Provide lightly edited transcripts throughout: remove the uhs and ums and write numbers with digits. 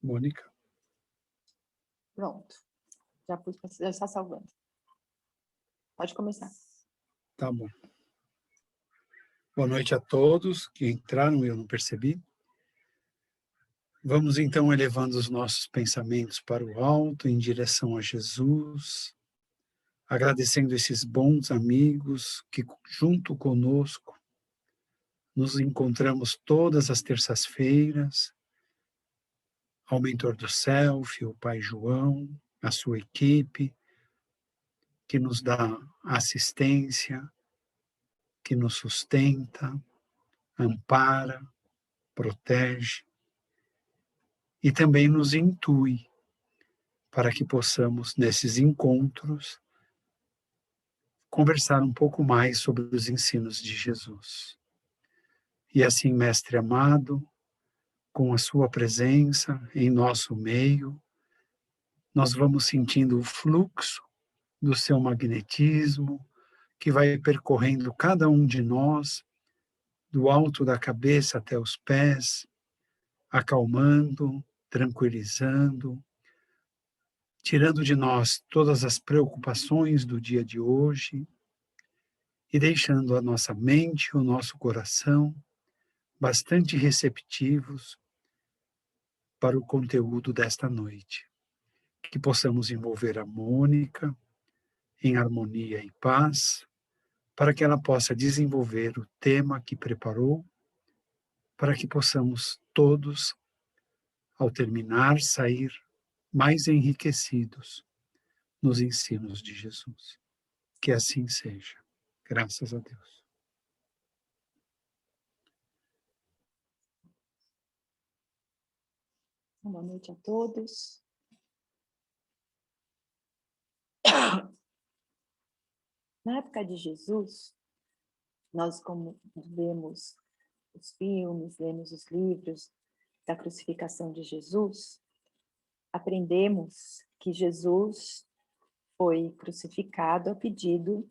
Mônica. Pronto. Já está salvando. Pode começar. Tá bom. Boa noite a todos que entraram e eu não percebi. Vamos então elevando os nossos pensamentos para o alto, em direção a Jesus, agradecendo esses bons amigos que junto conosco nos encontramos todas as terças-feiras, ao Mentor do Self, o Pai João, a sua equipe, que nos dá assistência, que nos sustenta, ampara, protege e também nos intui para que possamos, nesses encontros, conversar um pouco mais sobre os ensinos de Jesus. E assim, Mestre amado, com a sua presença em nosso meio, nós vamos sentindo o fluxo do seu magnetismo, que vai percorrendo cada um de nós, do alto da cabeça até os pés, acalmando, tranquilizando, tirando de nós todas as preocupações do dia de hoje e deixando a nossa mente, o nosso coração bastante receptivos para o conteúdo desta noite. Que possamos envolver a Mônica em harmonia e paz, para que ela possa desenvolver o tema que preparou, para que possamos todos, ao terminar, sair mais enriquecidos nos ensinos de Jesus. Que assim seja. Graças a Deus. Boa noite a todos. Na época de Jesus, nós, como vemos os filmes, lemos os livros da crucificação de Jesus, aprendemos que Jesus foi crucificado a pedido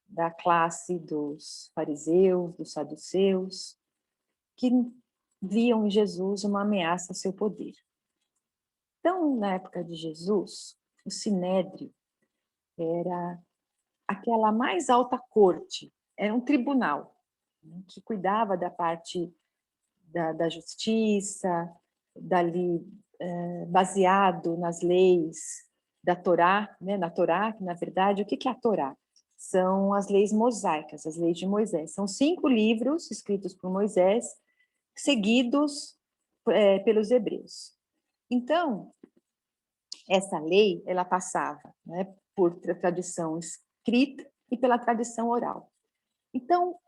da classe dos fariseus, dos saduceus, que viam em Jesus uma ameaça ao seu poder. Então, na época de Jesus, o Sinédrio era aquela mais alta corte, era um tribunal, né, que cuidava da parte da justiça, dali baseado nas leis da Torá, né, na Torá, que na verdade, o que é a Torá? São as leis mosaicas, as leis de Moisés. São 5 livros escritos por Moisés, seguidos pelos hebreus. Então, essa lei, ela passava, né, por tradição escrita e pela tradição oral. Então,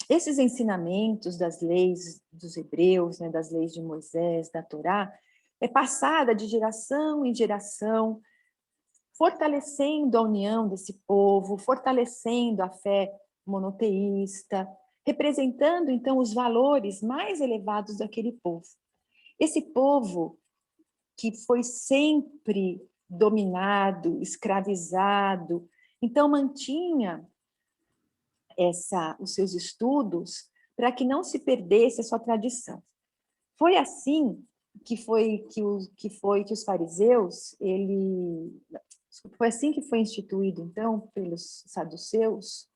esses ensinamentos das leis dos hebreus, né, das leis de Moisés, da Torá, é passada de geração em geração, fortalecendo a união desse povo, fortalecendo a fé monoteísta, representando, então, os valores mais elevados daquele povo. Esse povo que foi sempre dominado, escravizado, então mantinha os seus estudos para que não se perdesse a sua tradição. Foi assim que os fariseus, foi assim que foi instituído, então, pelos saduceus,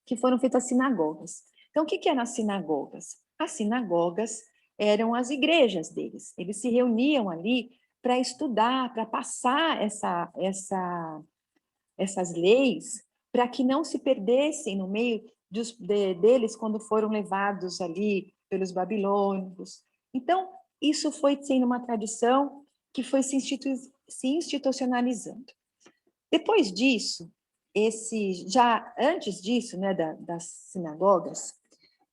que foram feitas as sinagogas. Então, o que eram as sinagogas? As sinagogas eram as igrejas deles. Eles se reuniam ali para estudar, para passar essas leis, para que não se perdessem no meio deles quando foram levados ali pelos babilônicos. Então, isso foi sendo uma tradição que foi se institucionalizando. Depois disso, já antes disso, né, das sinagogas,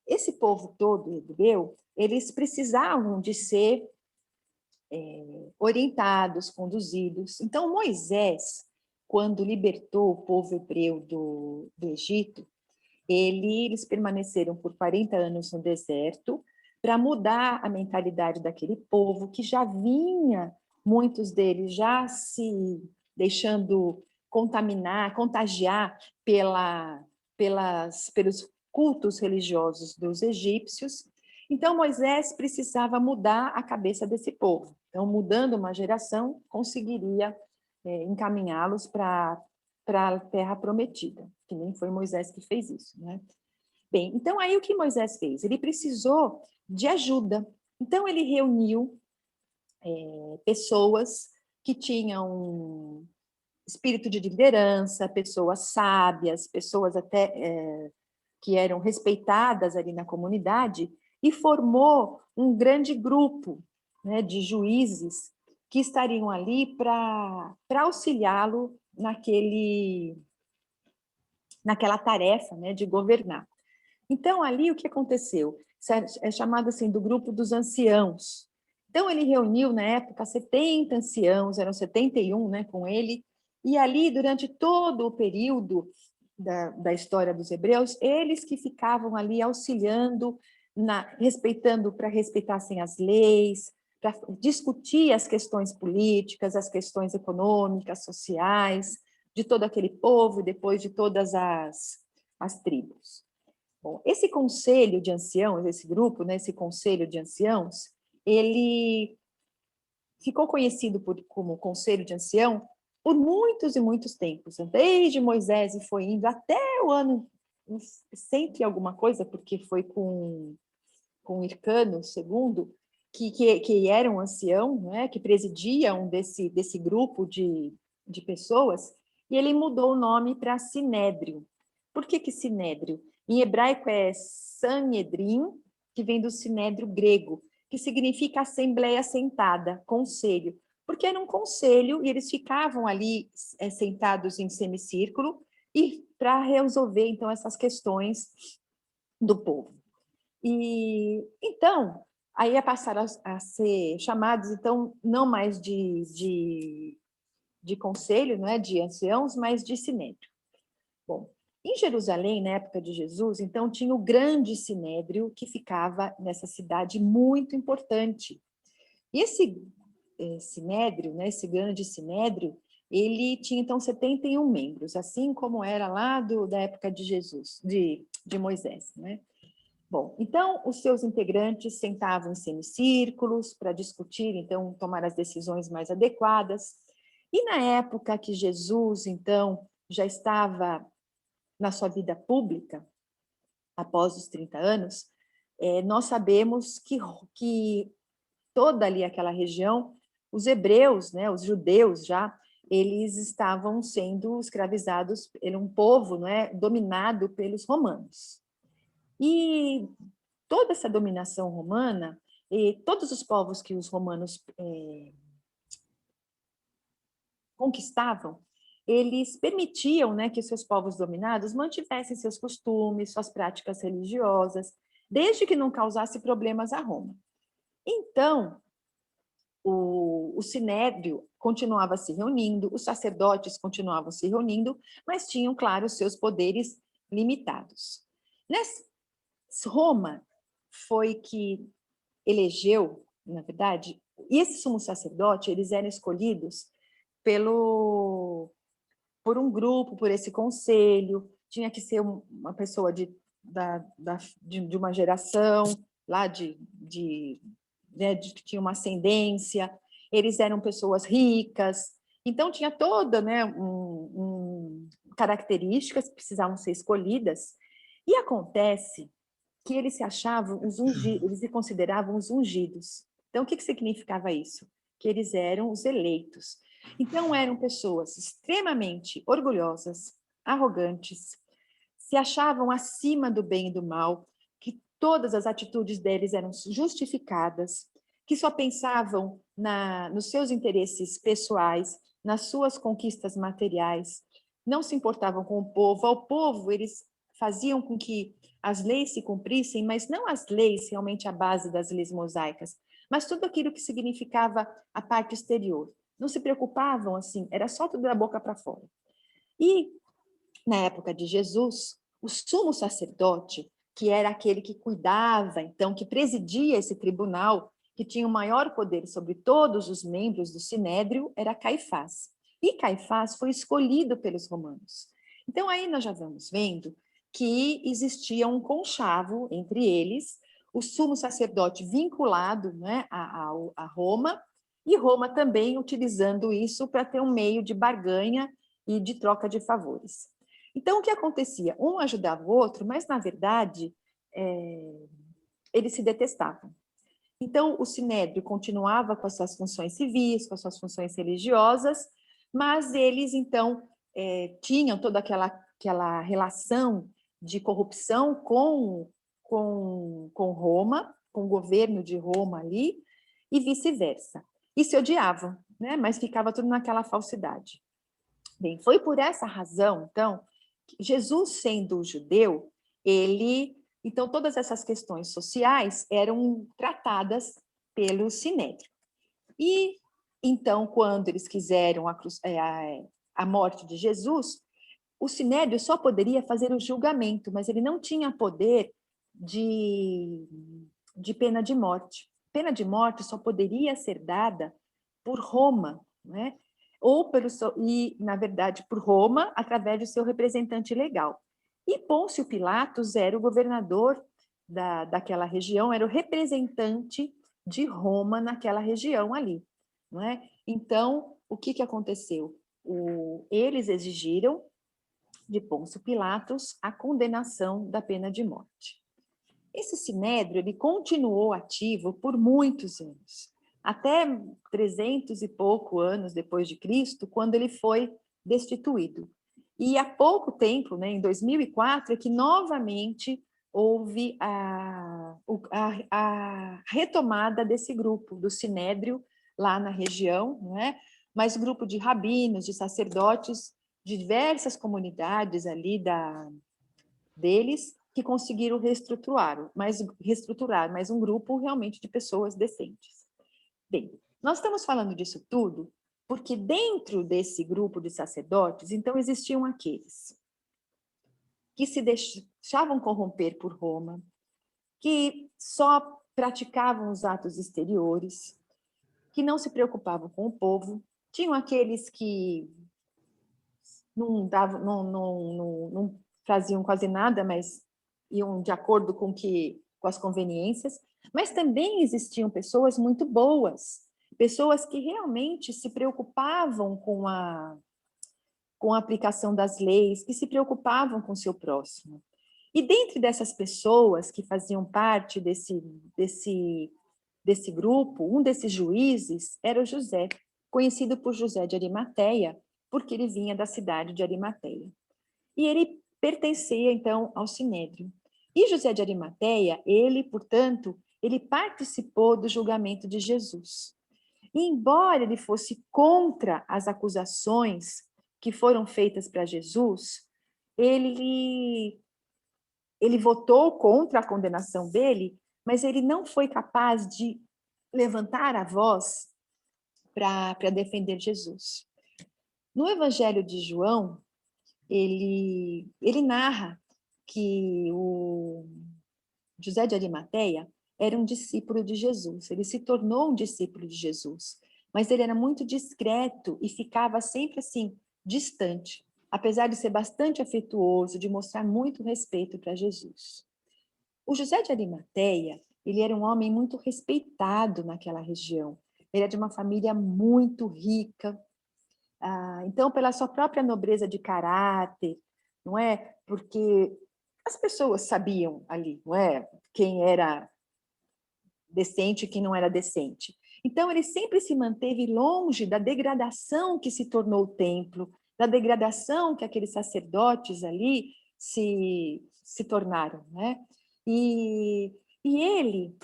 esse povo todo hebreu, eles precisavam de ser orientados, conduzidos. Então, Moisés, quando libertou o povo hebreu do Egito, eles permaneceram por 40 anos no deserto para mudar a mentalidade daquele povo que já vinha, muitos deles já se deixando contagiar pelos cultos religiosos dos egípcios. Então, Moisés precisava mudar a cabeça desse povo. Então, mudando uma geração, conseguiria encaminhá-los para a terra prometida, que nem foi Moisés que fez isso, né? Bem, então aí o que Moisés fez? Ele precisou de ajuda. Então, ele reuniu pessoas que tinham espírito de liderança, pessoas sábias, pessoas até que eram respeitadas ali na comunidade, e formou um grande grupo, né, de juízes que estariam ali para auxiliá-lo naquela tarefa, né, de governar. Então, ali o que aconteceu? É chamado assim do grupo dos anciãos. Então, ele reuniu, na época, 70 anciãos, eram 71, né, com ele, e ali, durante todo o período da história dos hebreus, eles que ficavam ali auxiliando, respeitando, para respeitassem as leis, para discutir as questões políticas, as questões econômicas, sociais, de todo aquele povo, e depois de todas as tribos. Bom, esse conselho de anciãos, esse grupo, né, esse conselho de anciãos, ele ficou conhecido como conselho de ancião por muitos e muitos tempos, desde Moisés e foi indo até o ano 100 e alguma coisa, porque foi com Hircano II, que era um ancião, né, que presidia desse grupo de pessoas, e ele mudou o nome para Sinédrio. Por que Sinédrio? Em hebraico é Sanhedrin, que vem do sinédrio grego, que significa assembleia sentada, conselho. Porque era um conselho e eles ficavam ali sentados em semicírculo e para resolver, então, essas questões do povo. E então, aí passaram a ser chamados, então, não mais de conselho, não é, de anciãos, mas de sinédrio. Bom, em Jerusalém, na época de Jesus, então, tinha o grande sinédrio que ficava nessa cidade muito importante. E esse sinédrio, né, esse grande sinédrio, ele tinha, então, 71 membros, assim como era lá da época de Jesus, de Moisés, né? Bom, então, os seus integrantes sentavam em semicírculos para discutir, então, tomar as decisões mais adequadas. E na época que Jesus, então, já estava na sua vida pública, após os 30 anos, nós sabemos que toda ali aquela região, os hebreus, né, os judeus já, eles estavam sendo escravizados, era um povo, né, dominado pelos romanos. E toda essa dominação romana, e todos os povos que os romanos conquistavam, eles permitiam, né, que seus povos dominados mantivessem seus costumes, suas práticas religiosas, desde que não causasse problemas a Roma. Então, o sinédrio continuava se reunindo, os sacerdotes continuavam se reunindo, mas tinham, claro, os seus poderes limitados. Roma foi que elegeu, na verdade, e esse sumo sacerdote, eles eram escolhidos por um grupo, por esse conselho, tinha que ser uma pessoa de uma geração, lá né, que tinha uma ascendência, eles eram pessoas ricas, então tinha toda, né, características que precisavam ser escolhidas, e acontece que eles se achavam os ungidos, eles se consideravam os ungidos. Então, o que significava isso? Que eles eram os eleitos. Então, eram pessoas extremamente orgulhosas, arrogantes, se achavam acima do bem e do mal, que todas as atitudes deles eram justificadas, que só pensavam nos seus interesses pessoais, nas suas conquistas materiais, não se importavam com o povo. Ao povo, eles faziam com que as leis se cumprissem, mas não as leis realmente à base das leis mosaicas, mas tudo aquilo que significava a parte exterior. Não se preocupavam assim, era só tudo da boca para fora. E, na época de Jesus, o sumo sacerdote, que era aquele que cuidava, então, que presidia esse tribunal, que tinha o maior poder sobre todos os membros do Sinédrio, era Caifás. E Caifás foi escolhido pelos romanos. Então, aí nós já vamos vendo que existia um conchavo entre eles, o sumo sacerdote vinculado, né, a Roma, e Roma também utilizando isso para ter um meio de barganha e de troca de favores. Então, o que acontecia? Um ajudava o outro, mas, na verdade, eles se detestavam. Então, o Sinédrio continuava com as suas funções civis, com as suas funções religiosas, mas eles, então, tinham toda aquela relação de corrupção com Roma, com o governo de Roma ali, e vice-versa. E se odiavam, né? Mas ficava tudo naquela falsidade. Bem, foi por essa razão, então, que Jesus, sendo judeu, então, todas essas questões sociais eram tratadas pelo Sinédrio. E, então, quando eles quiseram a morte de Jesus, o Sinédrio só poderia fazer o julgamento, mas ele não tinha poder de pena de morte. Pena de morte só poderia ser dada por Roma, né? Na verdade, por Roma, através do seu representante legal. E Pôncio Pilatos era o governador daquela região, era o representante de Roma naquela região ali, não é? Então, o que aconteceu? Eles exigiram de Pôncio Pilatos a condenação da pena de morte. Esse sinédrio ele continuou ativo por muitos anos, até 300 e pouco anos depois de Cristo, quando ele foi destituído. E há pouco tempo, né, em 2004, é que novamente houve a retomada desse grupo, do sinédrio, lá na região, não é? Mas grupo de rabinos, de sacerdotes, de diversas comunidades ali deles, que conseguiram reestruturar, mas um grupo realmente de pessoas decentes. Bem, nós estamos falando disso tudo porque dentro desse grupo de sacerdotes, então, existiam aqueles que se deixavam corromper por Roma, que só praticavam os atos exteriores, que não se preocupavam com o povo, tinham aqueles que não faziam quase nada, mas iam de acordo com as conveniências, mas também existiam pessoas muito boas, pessoas que realmente se preocupavam com a aplicação das leis, que se preocupavam com o seu próximo. E dentre dessas pessoas que faziam parte desse grupo, um desses juízes era o José, conhecido por José de Arimateia, porque ele vinha da cidade de Arimateia. E ele pertencia, então, ao Sinédrio. E José de Arimateia, portanto, ele participou do julgamento de Jesus. E, embora ele fosse contra as acusações que foram feitas para Jesus, ele votou contra a condenação dele, mas ele não foi capaz de levantar a voz para defender Jesus. No Evangelho de João, ele narra que o José de Arimateia era um discípulo de Jesus, ele se tornou um discípulo de Jesus, mas ele era muito discreto e ficava sempre assim, distante, apesar de ser bastante afetuoso, de mostrar muito respeito para Jesus. O José de Arimateia, ele era um homem muito respeitado naquela região, ele é de uma família muito rica, então, pela sua própria nobreza de caráter, não é? Porque as pessoas sabiam ali, não é? Quem era decente e quem não era decente. Então, ele sempre se manteve longe da degradação que se tornou o templo, da degradação que aqueles sacerdotes ali se tornaram, né? E ele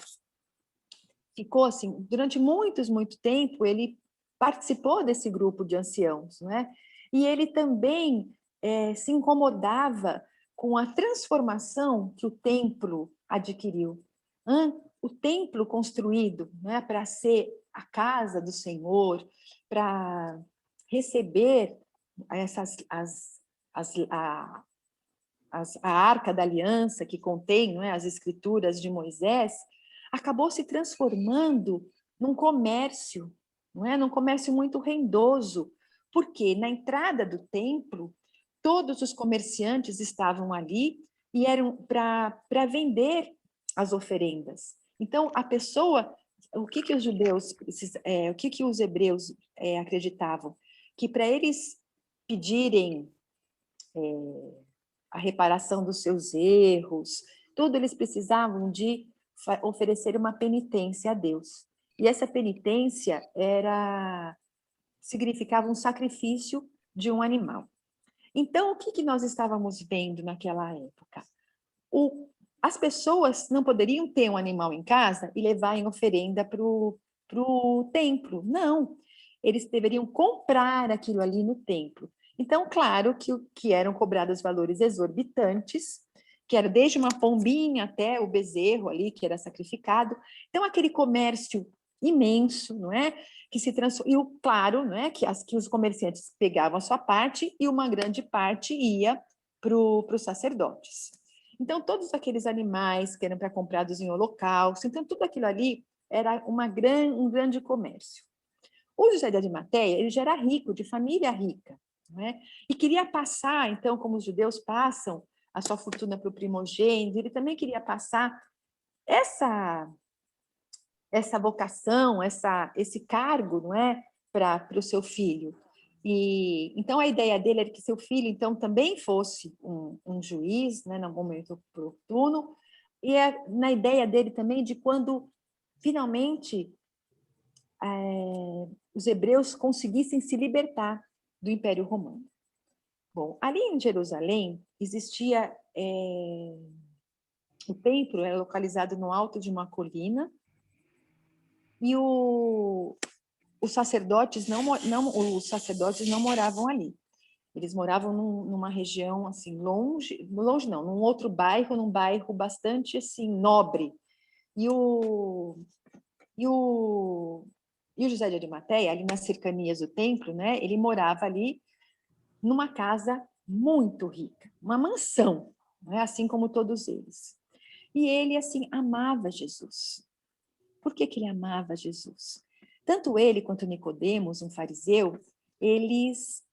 ficou assim, durante muito tempo, ele participou desse grupo de anciãos, né? E ele também se incomodava com a transformação que o templo adquiriu. O templo construído, né, para ser a casa do Senhor, para receber a Arca da Aliança, que contém, não é, as escrituras de Moisés, acabou se transformando num comércio, não é? Num comércio muito rendoso, porque na entrada do templo, todos os comerciantes estavam ali e eram para vender as oferendas. Então, a pessoa, o que os judeus, o que os hebreus acreditavam? Que para eles pedirem a reparação dos seus erros, tudo eles precisavam de oferecer uma penitência a Deus. E essa penitência significava um sacrifício de um animal. Então, o que nós estávamos vendo naquela época? As pessoas não poderiam ter um animal em casa e levar em oferenda para o templo. Não, eles deveriam comprar aquilo ali no templo. Então, claro que eram cobrados valores exorbitantes, que era desde uma pombinha até o bezerro ali, que era sacrificado. Então, aquele comércio imenso, não é? Que se transforma. E, claro, não é? Que os comerciantes pegavam a sua parte e uma grande parte ia para os sacerdotes. Então, todos aqueles animais que eram para comprados em holocausto, então, tudo aquilo ali era um grande comércio. O José de Arimateia, ele já era rico, de família rica, não é? E queria passar, então, como os judeus passam a sua fortuna para o primogênito, ele também queria passar essa vocação, esse cargo, não é, para o seu filho. E então a ideia dele era que seu filho então também fosse um juiz, né, em algum momento oportuno, e na ideia dele também de quando finalmente os hebreus conseguissem se libertar do Império Romano. Bom, ali em Jerusalém existia o templo era localizado no alto de uma colina e os sacerdotes não moravam ali. Eles moravam numa região assim longe não, num outro bairro, num bairro bastante assim nobre. E o José de Arimateia, ali nas cercanias do templo, né? Ele morava ali numa casa muito rica, uma mansão, né? Assim como todos eles. E ele assim amava Jesus. Por que ele amava Jesus? Tanto ele quanto Nicodemos, um fariseu, eles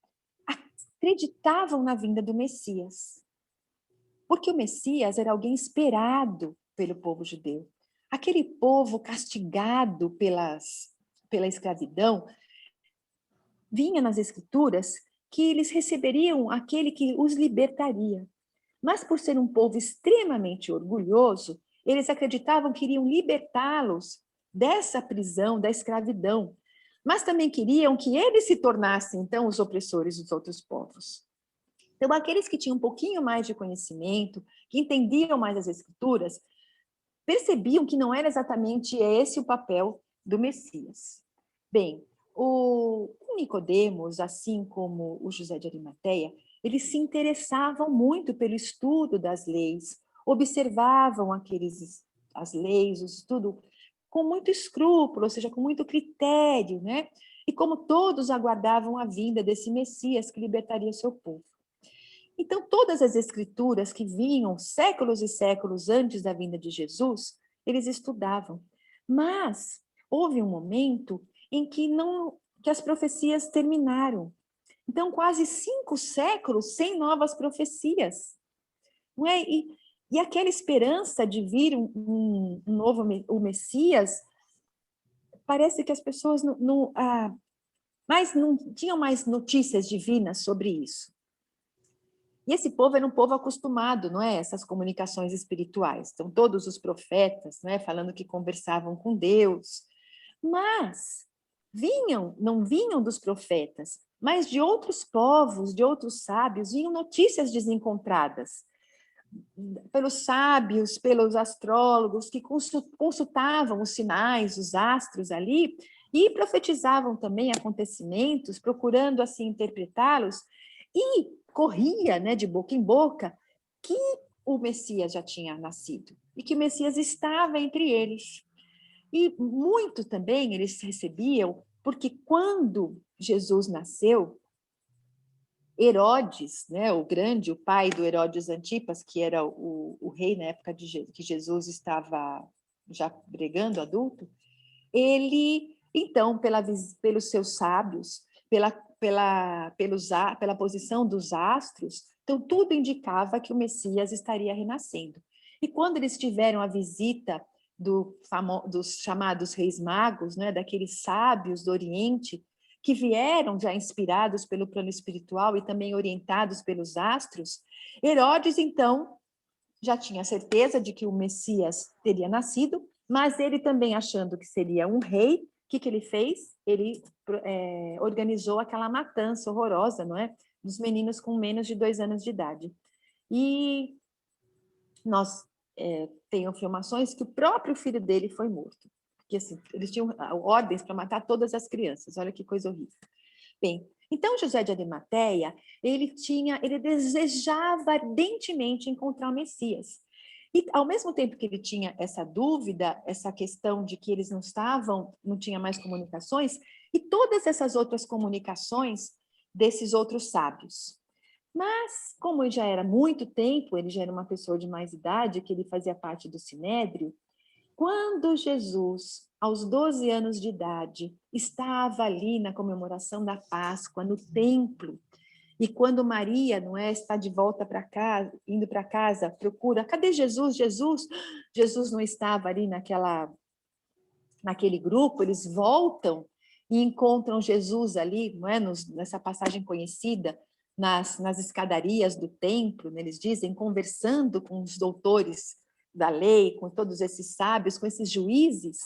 acreditavam na vinda do Messias. Porque o Messias era alguém esperado pelo povo judeu. Aquele povo castigado pela escravidão, vinha nas Escrituras que eles receberiam aquele que os libertaria. Mas por ser um povo extremamente orgulhoso, eles acreditavam que iriam libertá-los dessa prisão, da escravidão, mas também queriam que eles se tornassem, então, os opressores dos outros povos. Então, aqueles que tinham um pouquinho mais de conhecimento, que entendiam mais as Escrituras, percebiam que não era exatamente esse o papel do Messias. Bem, o Nicodemos, assim como o José de Arimateia, eles se interessavam muito pelo estudo das leis, observavam as leis, o estudo com muito escrúpulo, ou seja, com muito critério, né? E como todos aguardavam a vinda desse Messias que libertaria seu povo. Então, todas as escrituras que vinham séculos e séculos antes da vinda de Jesus, eles estudavam. Mas houve um momento em que as profecias terminaram. Então, quase 5 séculos sem novas profecias. Não é? E aquela esperança de vir um novo o Messias, parece que as pessoas não tinham mais notícias divinas sobre isso. E esse povo era um povo acostumado, não é? Essas comunicações espirituais. Então, todos os profetas, não é? Falando que conversavam com Deus. Mas não vinham dos profetas, mas de outros povos, de outros sábios, vinham notícias desencontradas. Pelos sábios, pelos astrólogos, que consultavam os sinais, os astros ali, e profetizavam também acontecimentos, procurando assim interpretá-los, e corria, né, de boca em boca, que o Messias já tinha nascido, e que o Messias estava entre eles. E muito também eles recebiam, porque quando Jesus nasceu, Herodes, né, o grande, o pai do Herodes Antipas, que era o rei na época que Jesus estava já pregando adulto, ele, então, pelos seus sábios, pela posição dos astros, então tudo indicava que o Messias estaria renascendo. E quando eles tiveram a visita dos chamados reis magos, né, daqueles sábios do Oriente, que vieram já inspirados pelo plano espiritual e também orientados pelos astros, Herodes, então, já tinha certeza de que o Messias teria nascido, mas ele também achando que seria um rei, o que ele fez? Ele organizou aquela matança horrorosa, não é? Dos meninos com menos de 2 anos de idade. E nós temos afirmações que o próprio filho dele foi morto. Porque assim, eles tinham ordens para matar todas as crianças. Olha que coisa horrível. Bem, então José de Arimateia, ele desejava ardentemente encontrar o Messias. E ao mesmo tempo que ele tinha essa dúvida, essa questão de que eles não tinha mais comunicações, e todas essas outras comunicações desses outros sábios. Mas, como já era muito tempo, ele já era uma pessoa de mais idade, que ele fazia parte do Sinédrio, quando Jesus, aos 12 anos de idade, estava ali na comemoração da Páscoa, no templo, e quando Maria, não é, está de volta para casa, indo para casa, procura, cadê Jesus? Jesus não estava ali naquele grupo, eles voltam e encontram Jesus ali, não é, nessa passagem conhecida, nas escadarias do templo, né, eles dizem, conversando com os doutores da lei, com todos esses sábios, com esses juízes.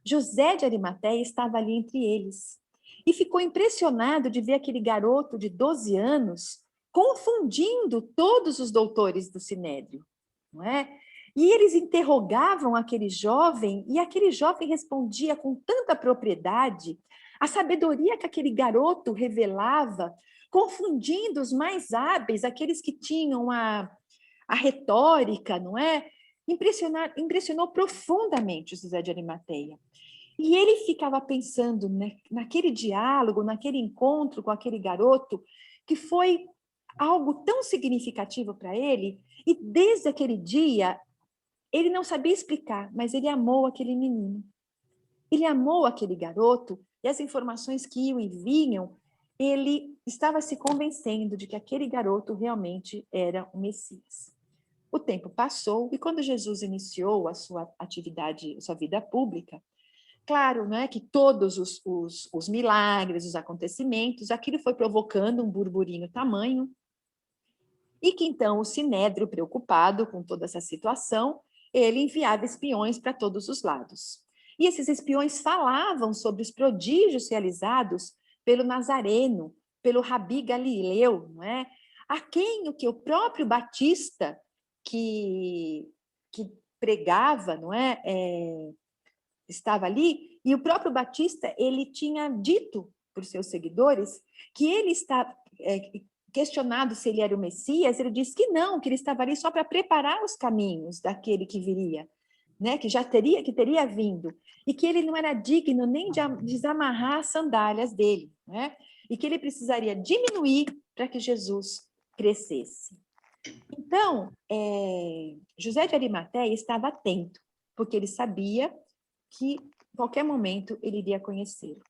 José de Arimateia estava ali entre eles e ficou impressionado de ver aquele garoto de 12 anos confundindo todos os doutores do Sinédrio, não é? E eles interrogavam aquele jovem e aquele jovem respondia com tanta propriedade, a sabedoria que aquele garoto revelava, confundindo os mais hábeis, aqueles que tinham a retórica, não é? Impressionou profundamente José de Arimateia. E ele ficava pensando, né, naquele diálogo, naquele encontro com aquele garoto, que foi algo tão significativo para ele, e desde aquele dia, ele não sabia explicar, mas ele amou aquele menino. Ele amou aquele garoto, e as informações que iam e vinham, ele estava se convencendo de que aquele garoto realmente era o Messias. O tempo passou, e quando Jesus iniciou a sua atividade, a sua vida pública, claro, não é que todos os milagres, os acontecimentos, aquilo foi provocando um burburinho tamanho, e que então o Sinédrio, preocupado com toda essa situação, ele enviava espiões para todos os lados. E esses espiões falavam sobre os prodígios realizados pelo Nazareno, pelo Rabi Galileu, não é? A quem o próprio Batista, que pregava, não é? Estava ali, e o próprio Batista, ele tinha dito para os seus seguidores que ele está questionado se ele era o Messias, ele disse que não, que ele estava ali só para preparar os caminhos daquele que viria, né, que teria vindo, e que ele não era digno nem de desamarrar as sandálias dele, né, e que ele precisaria diminuir para que Jesus crescesse. Então, José de Arimateia estava atento, porque ele sabia que em qualquer momento ele iria conhecê-lo.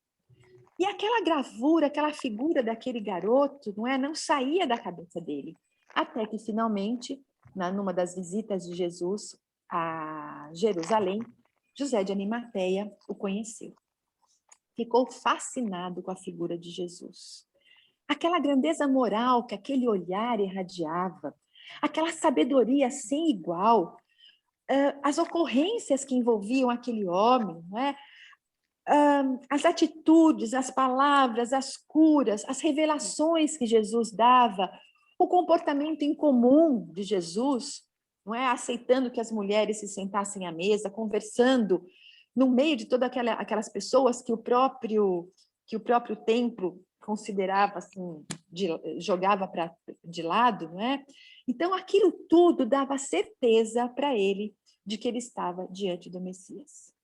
E aquela gravura, aquela figura daquele garoto, não saía da cabeça dele, até que finalmente, numa das visitas de Jesus a Jerusalém, José de Arimateia o conheceu. Ficou fascinado com a figura de Jesus. Aquela grandeza moral que aquele olhar irradiava, aquela sabedoria sem igual, as ocorrências que envolviam aquele homem, não é? As atitudes, as palavras, as curas, as revelações que Jesus dava, o comportamento incomum de Jesus, não é? Aceitando que as mulheres se sentassem à mesa, conversando no meio de todas aquelas pessoas que o próprio templo considerava assim, jogava de lado, não é? Então aquilo tudo dava certeza para ele de que ele estava diante do Messias.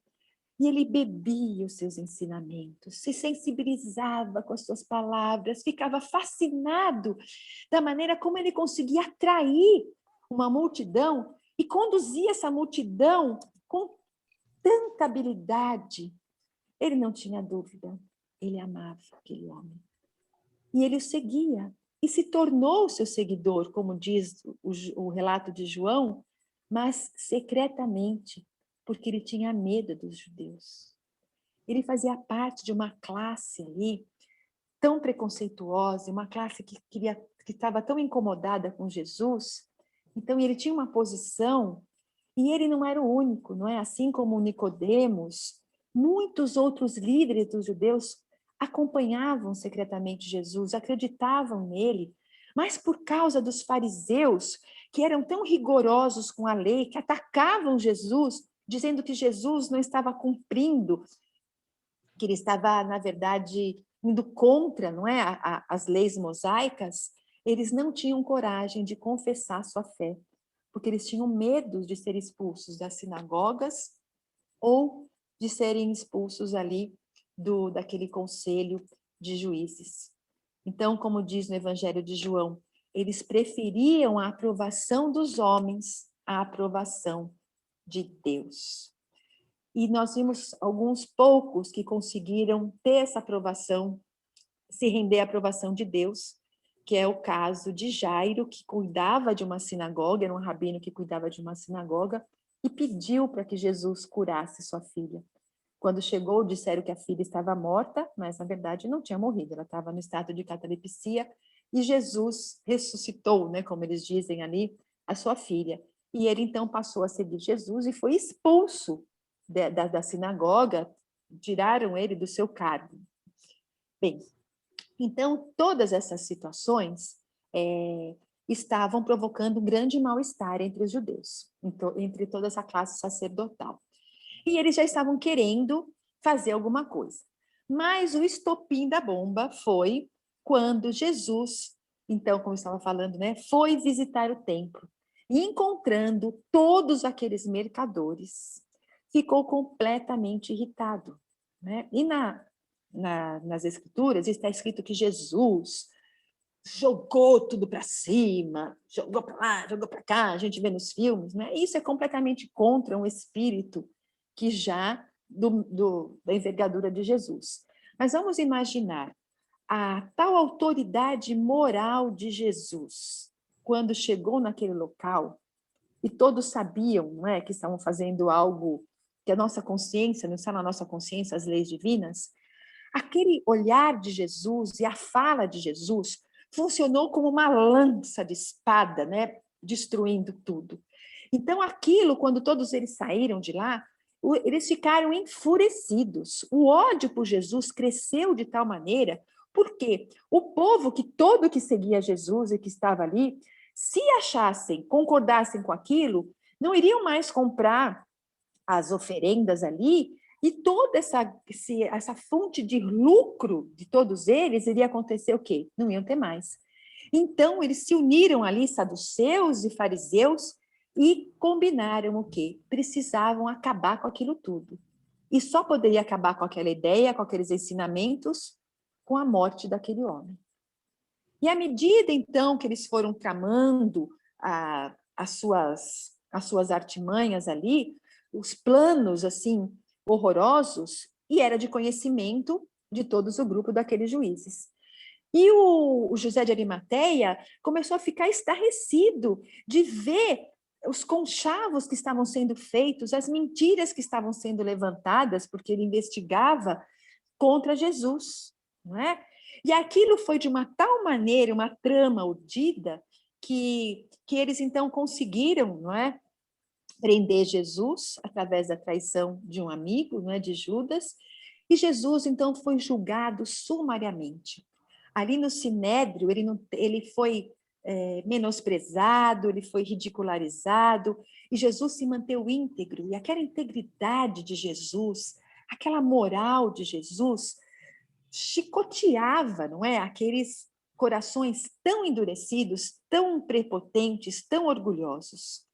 E ele bebia os seus ensinamentos, se sensibilizava com as suas palavras, ficava fascinado da maneira como ele conseguia atrair uma multidão e conduzir essa multidão com tanta habilidade. Ele não tinha dúvida, ele amava aquele homem. E ele o seguia e se tornou seu seguidor, como diz o relato de João, mas secretamente, porque ele tinha medo dos judeus. Ele fazia parte de uma classe ali tão preconceituosa, uma classe que estava tão incomodada com Jesus. Então ele tinha uma posição, e ele não era o único, não é? Assim como Nicodemos, muitos outros líderes dos judeus acompanhavam secretamente Jesus, acreditavam nele, mas por causa dos fariseus, que eram tão rigorosos com a lei, que atacavam Jesus, dizendo que Jesus não estava cumprindo, que ele estava, na verdade, indo contra, não é, as leis mosaicas, eles não tinham coragem de confessar sua fé, porque eles tinham medo de ser expulsos das sinagogas ou de serem expulsos ali daquele conselho de juízes. Então, como diz no Evangelho de João, eles preferiam a aprovação dos homens à aprovação de Deus. E nós vimos alguns poucos que conseguiram ter essa aprovação, se render à aprovação de Deus, que é o caso de Jairo, que cuidava de uma sinagoga, era um rabino que cuidava de uma sinagoga, e pediu para que Jesus curasse sua filha. Quando chegou, disseram que a filha estava morta, mas na verdade não tinha morrido, ela estava no estado de catalepsia, e Jesus ressuscitou, né, como eles dizem ali, a sua filha. E ele então passou a seguir Jesus e foi expulso da sinagoga, tiraram ele do seu cargo. Bem, então todas essas situações estavam provocando um grande mal-estar entre os judeus, entre toda essa classe sacerdotal. E eles já estavam querendo fazer alguma coisa. Mas o estopim da bomba foi quando Jesus, então, como eu estava falando, né, foi visitar o templo e, encontrando todos aqueles mercadores, ficou completamente irritado, né? E nas escrituras está escrito que Jesus jogou tudo para cima, jogou para lá, jogou para cá, a gente vê nos filmes, né? Isso é completamente contra um espírito que já da envergadura de Jesus. Mas vamos imaginar a tal autoridade moral de Jesus, quando chegou naquele local, e todos sabiam, não é, que estavam fazendo algo que a nossa consciência, não está na nossa consciência as leis divinas, aquele olhar de Jesus e a fala de Jesus funcionou como uma lança de espada, né, destruindo tudo. Então, aquilo, quando todos eles saíram de lá, eles ficaram enfurecidos. O ódio por Jesus cresceu de tal maneira, porque o povo que seguia Jesus e que estava ali, se achassem, concordassem com aquilo, não iriam mais comprar as oferendas ali, e toda essa fonte de lucro de todos eles iria acontecer o quê? Não iam ter mais. Então, eles se uniram ali, saduceus e fariseus, e combinaram o quê? Precisavam acabar com aquilo tudo. E só poderia acabar com aquela ideia, com aqueles ensinamentos, com a morte daquele homem. E à medida, então, que eles foram tramando as suas artimanhas ali, os planos, assim, horrorosos, e era de conhecimento de todos o grupo daqueles juízes. E o José de Arimateia começou a ficar estarrecido de ver os conchavos que estavam sendo feitos, as mentiras que estavam sendo levantadas, porque ele investigava contra Jesus, não é? E aquilo foi de uma tal maneira, uma trama urdida, que eles então conseguiram, não é, prender Jesus através da traição de um amigo, não é, de Judas, e Jesus então foi julgado sumariamente. Ali no Sinédrio, ele foi menosprezado, ele foi ridicularizado, e Jesus se manteve íntegro, e aquela integridade de Jesus, aquela moral de Jesus, chicoteava, não é? Aqueles corações tão endurecidos, tão prepotentes, tão orgulhosos.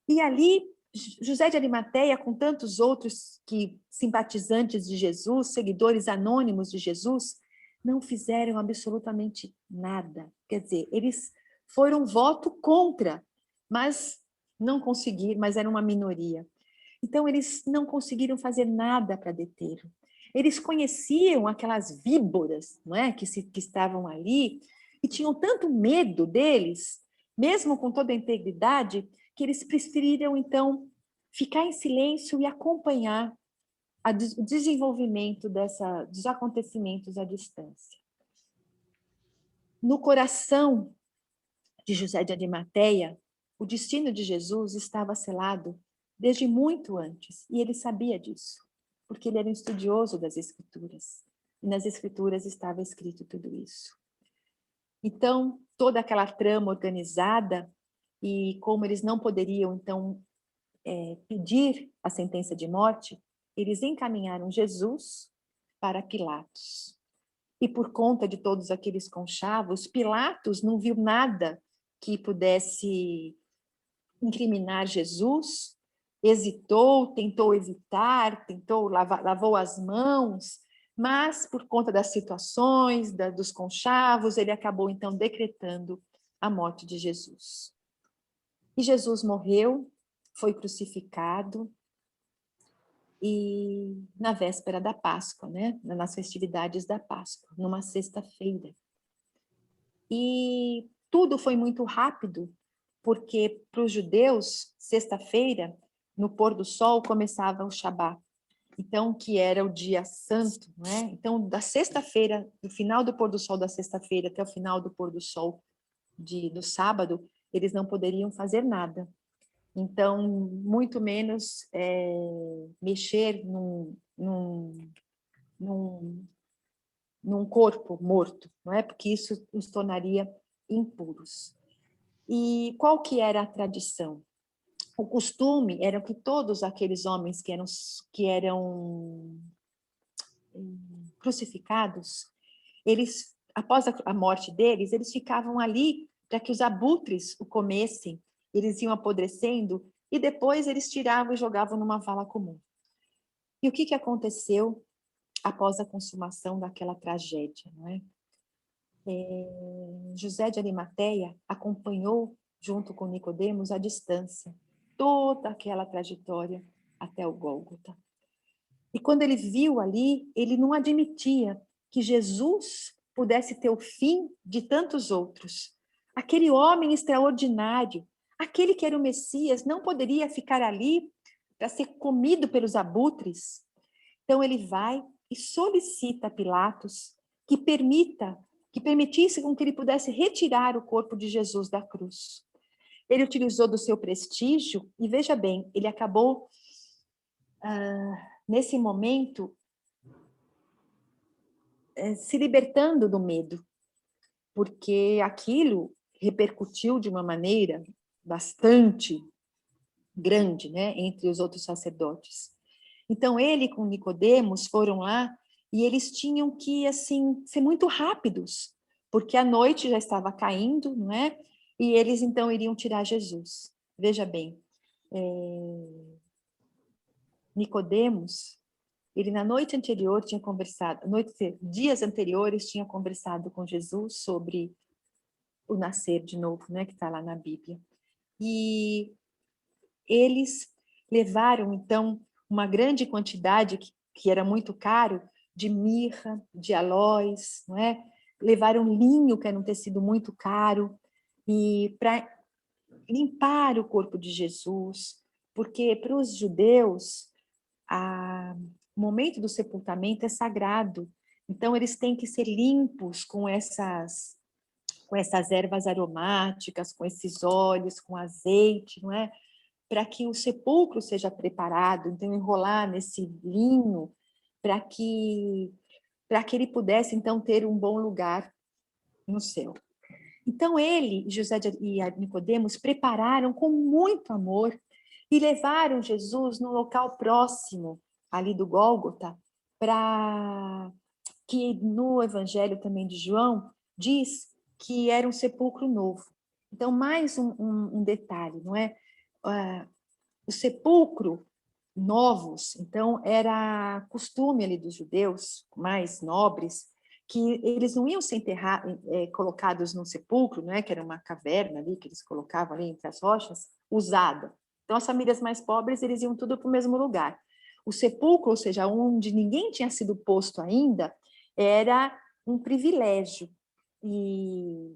E ali, José de Arimateia, com tantos outros simpatizantes de Jesus, seguidores anônimos de Jesus, não fizeram absolutamente nada. Quer dizer, eles foram voto contra, mas não conseguiram, mas era uma minoria. Então, eles não conseguiram fazer nada para detê-lo. Eles conheciam aquelas víboras, não é, que estavam ali, e tinham tanto medo deles, mesmo com toda a integridade, que eles preferiram, então, ficar em silêncio e acompanhar o desenvolvimento dos acontecimentos à distância. No coração de José de Arimateia, o destino de Jesus estava selado desde muito antes, e ele sabia disso, porque ele era um estudioso das Escrituras, e nas Escrituras estava escrito tudo isso. Então, toda aquela trama organizada, e como eles não poderiam, então, pedir a sentença de morte, eles encaminharam Jesus para Pilatos. E por conta de todos aqueles conchavos, Pilatos não viu nada que pudesse incriminar Jesus, hesitou, tentou evitar, lavou as mãos, mas por conta das situações, dos conchavos, ele acabou então decretando a morte de Jesus. E Jesus morreu, foi crucificado, e na véspera da Páscoa, né? Nas festividades da Páscoa, numa sexta-feira. E tudo foi muito rápido, porque para os judeus, sexta-feira, no pôr do sol, começava o Shabat. Então, que era o dia santo, né? Então, da sexta-feira, do final do pôr do sol da sexta-feira até o final do pôr do sol do sábado, eles não poderiam fazer nada. Então, muito menos mexer num corpo morto, não é? Porque isso os tornaria impuros. E qual que era a tradição? O costume era que todos aqueles homens que eram crucificados, eles, após a morte deles, eles ficavam ali para que os abutres o comessem, eles iam apodrecendo e depois eles tiravam e jogavam numa vala comum. E o que aconteceu após a consumação daquela tragédia, não é? José de Arimateia acompanhou, junto com Nicodemos, à distância, toda aquela trajetória até o Gólgota. E quando ele viu ali, ele não admitia que Jesus pudesse ter o fim de tantos outros. Aquele homem extraordinário, aquele que era o Messias, não poderia ficar ali para ser comido pelos abutres. Então ele vai e solicita a Pilatos que permitisse com que ele pudesse retirar o corpo de Jesus da cruz. Ele utilizou do seu prestígio e, veja bem, ele acabou, nesse momento, se libertando do medo, porque aquilo repercutiu de uma maneira bastante grande, né, entre os outros sacerdotes. Então, ele com Nicodemos foram lá e eles tinham que, assim, ser muito rápidos, porque a noite já estava caindo, não é? E eles, então, iriam tirar Jesus. Veja bem, Nicodemos, ele na noite anterior tinha conversado, dias anteriores tinha conversado com Jesus sobre o nascer de novo, né, que está lá na Bíblia. E eles levaram, então, uma grande quantidade, que era muito caro, de mirra, de aloés, não é? Levaram linho, que era um tecido muito caro, e para limpar o corpo de Jesus, porque para os judeus, o momento do sepultamento é sagrado, então eles têm que ser limpos com essas ervas aromáticas, com esses óleos, com azeite, não é? Para que o sepulcro seja preparado, então enrolar nesse linho, para que ele pudesse então ter um bom lugar no céu. Então ele, José e Nicodemos, prepararam com muito amor e levaram Jesus no local próximo ali do Gólgota, para que no Evangelho também de João diz que era um sepulcro novo. Então, mais um detalhe, não é? O sepulcro novos, então era costume ali dos judeus mais nobres que eles não iam ser colocados num sepulcro, não é? Que era uma caverna ali que eles colocavam ali entre as rochas, usada. Então as famílias mais pobres eles iam tudo para o mesmo lugar. O sepulcro, ou seja, onde ninguém tinha sido posto ainda, era um privilégio. E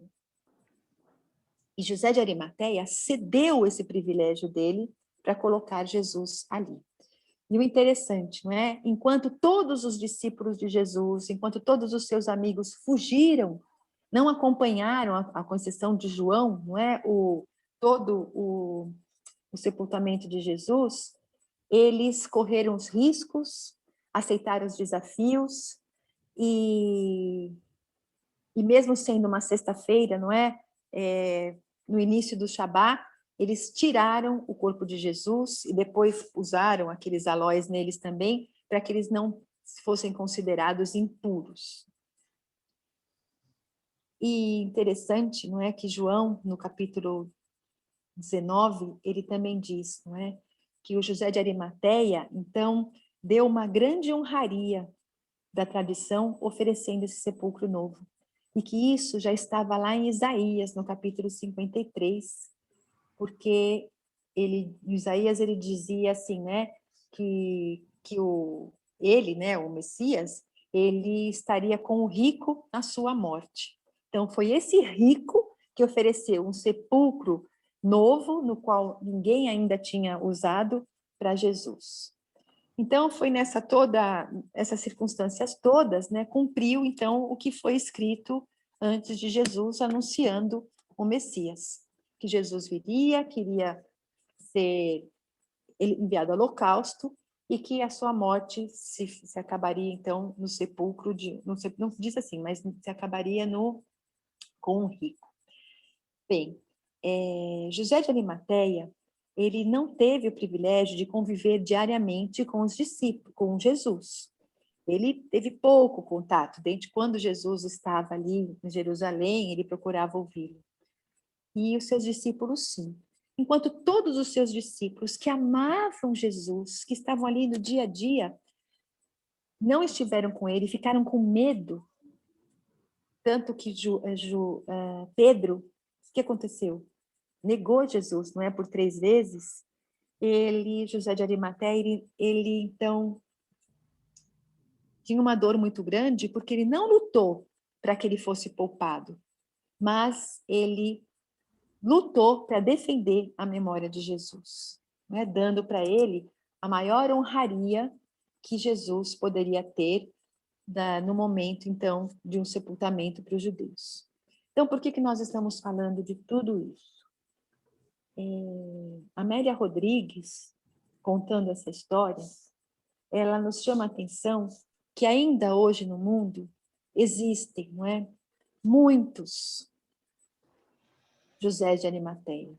E José de Arimateia cedeu esse privilégio dele para colocar Jesus ali. E o interessante, não é? Enquanto todos os discípulos de Jesus, enquanto todos os seus amigos fugiram, não acompanharam, com exceção de João, não é? Todo o sepultamento de Jesus, eles correram os riscos, aceitaram os desafios e mesmo sendo uma sexta-feira, não é? No início do Shabá, eles tiraram o corpo de Jesus e depois usaram aqueles alóis neles também, para que eles não fossem considerados impuros. E interessante, não é, que João, no capítulo 19, ele também diz, não é, que o José de Arimateia, então, deu uma grande honraria da tradição, oferecendo esse sepulcro novo. E que isso já estava lá em Isaías, no capítulo 53, porque em Isaías ele dizia assim, né, que ele, né, o Messias, ele estaria com o rico na sua morte. Então foi esse rico que ofereceu um sepulcro novo, no qual ninguém ainda tinha usado, para Jesus. Então foi essas circunstâncias todas, né, cumpriu então o que foi escrito antes de Jesus, anunciando o Messias, que Jesus viria, queria ser enviado ao holocausto e que a sua morte se acabaria então no sepulcro não diz assim, mas se acabaria com um rico. Bem, José de Arimateia, ele não teve o privilégio de conviver diariamente com os discípulos, com Jesus. Ele teve pouco contato, desde quando Jesus estava ali em Jerusalém, ele procurava ouvi-lo. E os seus discípulos, sim. Enquanto todos os seus discípulos que amavam Jesus, que estavam ali no dia a dia, não estiveram com ele, ficaram com medo. Tanto que Pedro, o que aconteceu? Negou Jesus, não é? Por 3 vezes. José de Arimateia, ele então tinha uma dor muito grande, porque ele não lutou para que ele fosse poupado, mas ele lutou para defender a memória de Jesus, né? Dando para ele a maior honraria que Jesus poderia ter no momento, então, de um sepultamento para os judeus. Então, por que nós estamos falando de tudo isso? Amélia Rodrigues, contando essa história, ela nos chama a atenção que ainda hoje no mundo existem, não é, muitos José de Arimateia,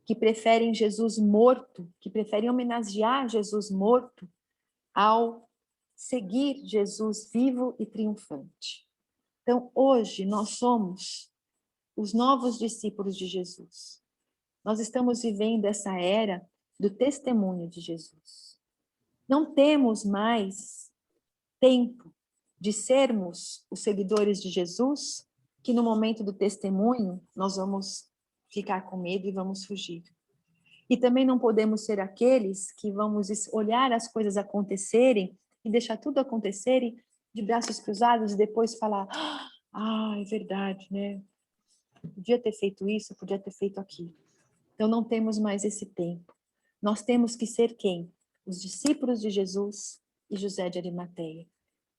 que preferem Jesus morto, que preferem homenagear Jesus morto ao seguir Jesus vivo e triunfante. Então, hoje, nós somos os novos discípulos de Jesus. Nós estamos vivendo essa era do testemunho de Jesus. Não temos mais tempo de sermos os seguidores de Jesus, que no momento do testemunho nós vamos ficar com medo e vamos fugir. E também não podemos ser aqueles que vamos olhar as coisas acontecerem e deixar tudo acontecerem de braços cruzados e depois falar: é verdade, né? Podia ter feito isso, podia ter feito aquilo. Então não temos mais esse tempo. Nós temos que ser quem? Os discípulos de Jesus e José de Arimateia.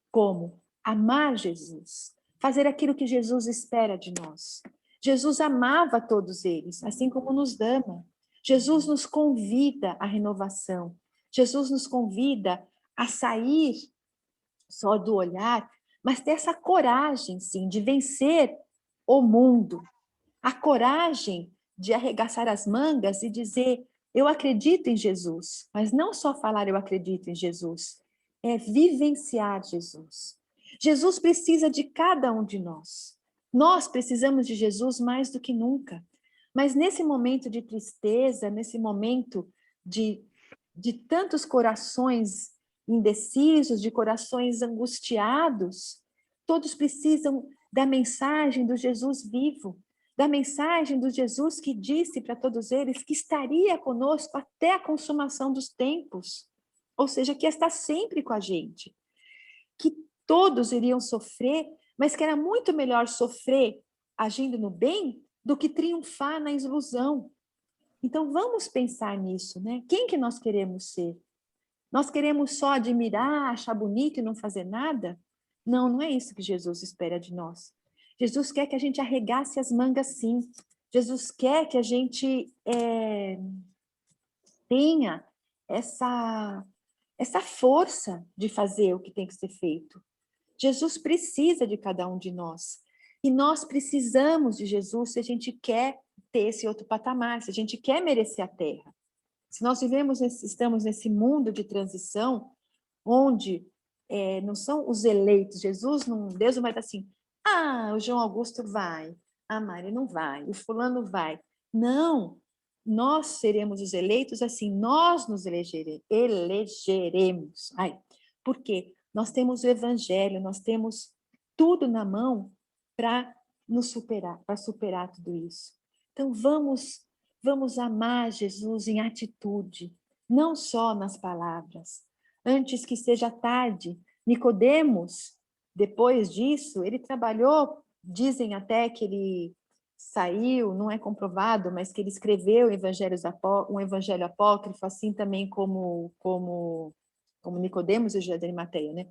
Como? Amar Jesus. Fazer aquilo que Jesus espera de nós. Jesus amava todos eles, assim como nos ama. Jesus nos convida à renovação. Jesus nos convida a sair só do olhar, mas ter essa coragem, sim, de vencer o mundo. A coragem de arregaçar as mangas e dizer: eu acredito em Jesus, mas não só falar eu acredito em Jesus, é vivenciar Jesus. Jesus precisa de cada um de nós. Nós precisamos de Jesus mais do que nunca. Mas nesse momento de tristeza, nesse momento de tantos corações indecisos, de corações angustiados, todos precisam da mensagem do Jesus vivo, da mensagem do Jesus que disse para todos eles que estaria conosco até a consumação dos tempos, ou seja, que está sempre com a gente, que todos iriam sofrer, mas que era muito melhor sofrer agindo no bem do que triunfar na ilusão. Então, vamos pensar nisso, né? Quem que nós queremos ser? Nós queremos só admirar, achar bonito e não fazer nada? Não, não é isso que Jesus espera de nós. Jesus quer que a gente arregace as mangas, sim. Jesus quer que a gente tenha essa força de fazer o que tem que ser feito. Jesus precisa de cada um de nós. E nós precisamos de Jesus se a gente quer ter esse outro patamar, se a gente quer merecer a terra. Se nós estamos nesse mundo de transição, onde não são os eleitos, Deus não vai estar assim, o João Augusto vai, a Mari não vai, o fulano vai. Não, nós seremos os eleitos assim, nós nos elegeremos. Por quê? Nós temos o evangelho, nós temos tudo na mão para nos superar, para superar tudo isso. Então vamos amar Jesus em atitude, não só nas palavras. Antes que seja tarde, Nicodemos, depois disso, ele trabalhou, dizem até que ele saiu, não é comprovado, mas que ele escreveu um evangelho apócrifo, assim também como Nicodemos e José de Arimateia, né?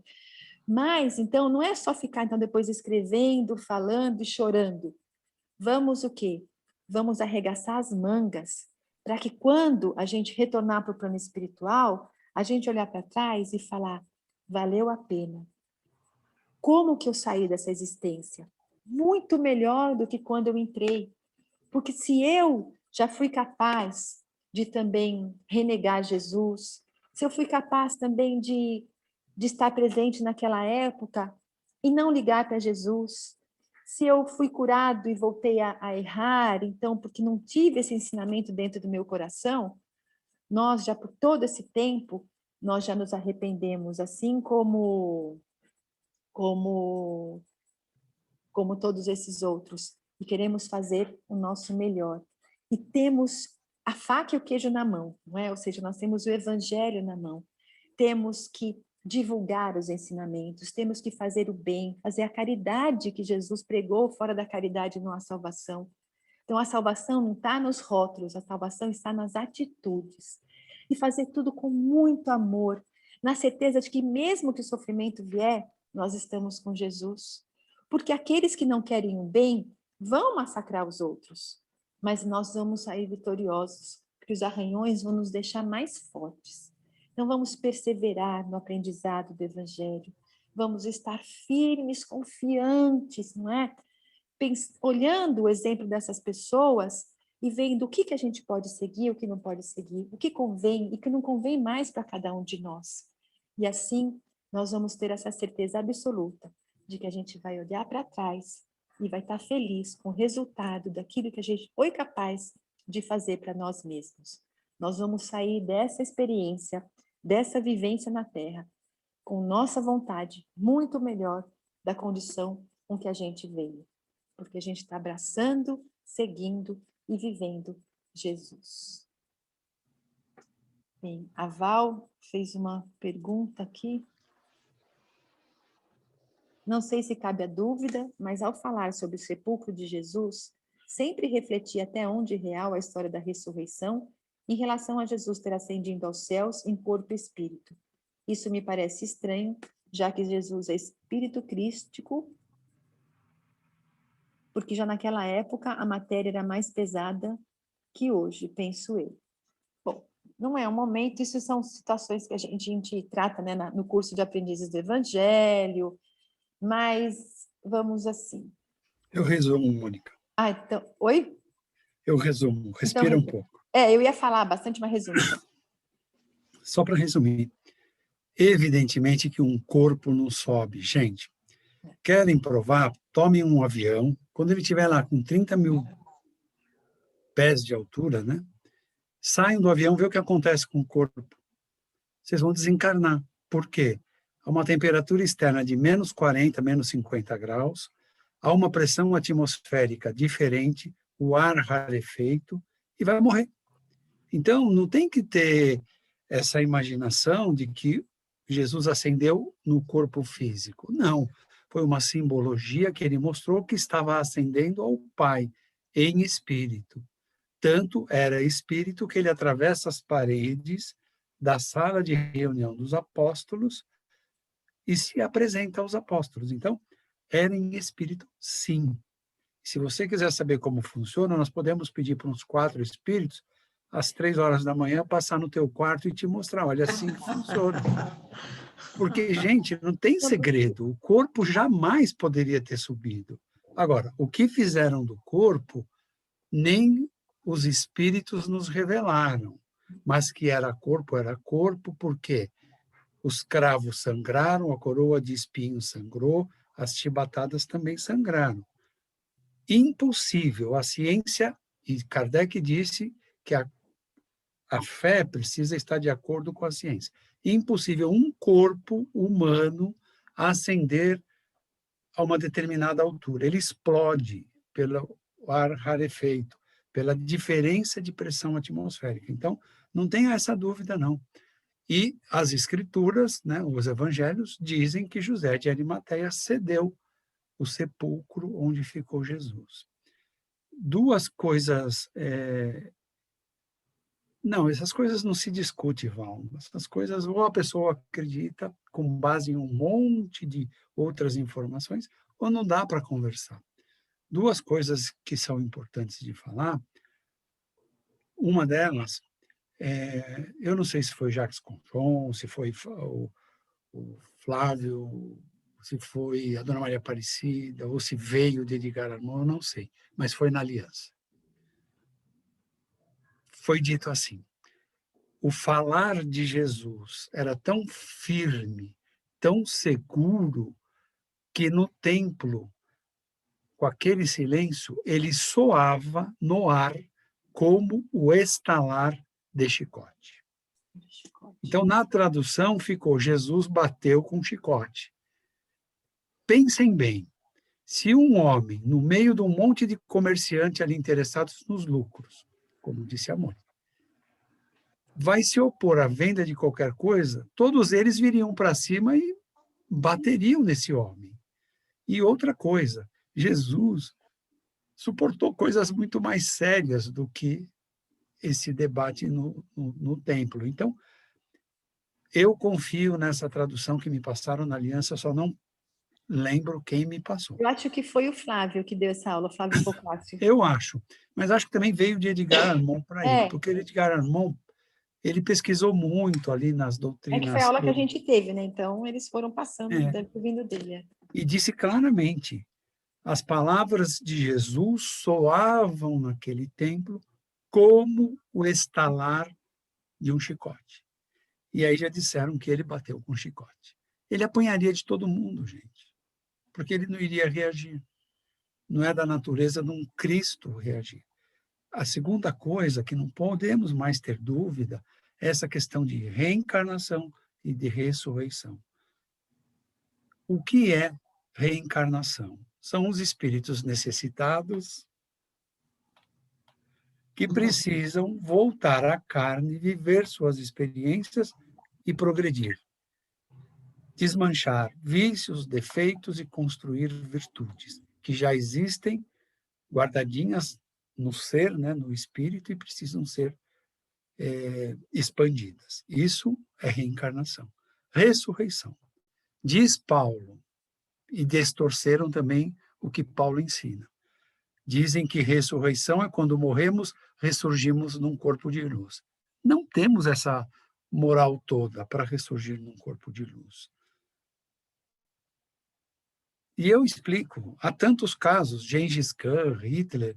Mas, então, não é só ficar então depois escrevendo, falando e chorando. Vamos o quê? Vamos arregaçar as mangas, para que quando a gente retornar para o plano espiritual, a gente olhar para trás e falar, valeu a pena. Como que eu saí dessa existência? Muito melhor do que quando eu entrei. Porque se eu já fui capaz de também renegar Jesus, se eu fui capaz também de estar presente naquela época e não ligar para Jesus, se eu fui curado e voltei a errar, então, porque não tive esse ensinamento dentro do meu coração, nós já por todo esse tempo, nós já nos arrependemos, assim como todos esses outros, e queremos fazer o nosso melhor. E temos a faca e o queijo na mão, não é? Ou seja, nós temos o evangelho na mão. Temos que divulgar os ensinamentos, temos que fazer o bem, fazer a caridade que Jesus pregou, fora da caridade não há salvação. Então, a salvação não está nos rótulos, a salvação está nas atitudes. E fazer tudo com muito amor, na certeza de que mesmo que o sofrimento vier, nós estamos com Jesus. Porque aqueles que não querem o bem vão massacrar os outros, mas nós vamos sair vitoriosos, porque os arranhões vão nos deixar mais fortes. Então, vamos perseverar no aprendizado do Evangelho, vamos estar firmes, confiantes, não é? Olhando o exemplo dessas pessoas e vendo o que a gente pode seguir, o que não pode seguir, o que convém e o que não convém mais para cada um de nós. E assim, nós vamos ter essa certeza absoluta de que a gente vai olhar para trás e vai estar feliz com o resultado daquilo que a gente foi capaz de fazer para nós mesmos. Nós vamos sair dessa experiência, dessa vivência na Terra, com nossa vontade muito melhor da condição com que a gente veio. Porque a gente está abraçando, seguindo e vivendo Jesus. Bem, a Val fez uma pergunta aqui. Não sei se cabe a dúvida, mas ao falar sobre o sepulcro de Jesus, sempre refleti até onde real a história da ressurreição em relação a Jesus ter ascendido aos céus em corpo e espírito. Isso me parece estranho, já que Jesus é espírito crístico, porque já naquela época a matéria era mais pesada que hoje, penso eu. Bom, não é um momento, isso são situações que a gente trata, né, no curso de aprendizes do Evangelho, mas vamos assim. Eu resumo, Mônica. Então, oi? Eu resumo, respira um pouco. Eu ia falar bastante, mas resumo. Só para resumir, evidentemente que um corpo não sobe. Gente, querem provar? Tomem um avião, quando ele estiver lá com 30 mil pés de altura, né? Saiam do avião, vê o que acontece com o corpo. Vocês vão desencarnar. Por quê? Há uma temperatura externa de menos 40, menos 50 graus, há uma pressão atmosférica diferente, o ar rarefeito e vai morrer. Então, não tem que ter essa imaginação de que Jesus ascendeu no corpo físico. Não, foi uma simbologia que ele mostrou que estava ascendendo ao Pai em espírito. Tanto era espírito que ele atravessa as paredes da sala de reunião dos apóstolos e se apresenta aos apóstolos. Então, era em espírito, sim. Se você quiser saber como funciona, nós podemos pedir para uns 4 espíritos, às 3 horas da manhã, passar no teu quarto e te mostrar, olha, assim que funciona. Porque, gente, não tem segredo, o corpo jamais poderia ter subido. Agora, o que fizeram do corpo, nem os espíritos nos revelaram, mas que era corpo, porque os cravos sangraram, a coroa de espinhos sangrou, as chibatadas também sangraram. Impossível, a ciência, e Kardec disse que a fé precisa estar de acordo com a ciência. Impossível um corpo humano ascender a uma determinada altura. Ele explode pelo ar rarefeito, pela diferença de pressão atmosférica. Então, não tenha essa dúvida, não. E as escrituras, né, os evangelhos, dizem que José de Arimateia cedeu o sepulcro onde ficou Jesus. Duas coisas... Não, essas coisas não se discute, Val. Essas coisas, ou a pessoa acredita com base em um monte de outras informações, ou não dá para conversar. Duas coisas que são importantes de falar. Uma delas, eu não sei se foi Jacques Conton, se foi o Flávio, se foi a Dona Maria Aparecida, ou se veio de Edgar Armand, eu não sei, mas foi na Aliança. Foi dito assim: o falar de Jesus era tão firme, tão seguro, que no templo, com aquele silêncio, ele soava no ar como o estalar de chicote. Então, na tradução, ficou: Jesus bateu com chicote. Pensem bem, se um homem, no meio de um monte de comerciantes ali interessados nos lucros, como disse a Mônica, vai se opor à venda de qualquer coisa, todos eles viriam para cima e bateriam nesse homem. E outra coisa, Jesus suportou coisas muito mais sérias do que esse debate no templo. Então, eu confio nessa tradução que me passaram na Aliança, só não lembro quem me passou. Eu acho que foi o Flávio que deu essa aula, Flávio Bocassi. Eu acho, mas acho que também veio de Edgar Armand para ele, É. porque Edgar Armand, ele pesquisou muito ali nas É que foi a doutrinas aula que a gente teve, né? Então, eles foram passando, deve ter vindo dele. e disse claramente: as palavras de Jesus soavam naquele templo como o estalar de um chicote. E aí já disseram que ele bateu com chicote. Ele apanharia de todo mundo, gente, porque ele não iria reagir. Não é da natureza de um Cristo reagir. A segunda coisa que não podemos mais ter dúvida é essa questão de reencarnação e de ressurreição. O que é reencarnação? São os espíritos necessitados que precisam voltar à carne, viver suas experiências e progredir. Desmanchar vícios, defeitos e construir virtudes que já existem guardadinhas no ser, né, no espírito, e precisam ser expandidas. Isso é reencarnação. Ressurreição. Diz Paulo, e distorceram também o que Paulo ensina. Dizem que ressurreição é quando morremos, ressurgimos num corpo de luz. Não temos essa moral toda para ressurgir num corpo de luz. E eu explico, há tantos casos, Gengis Khan, Hitler,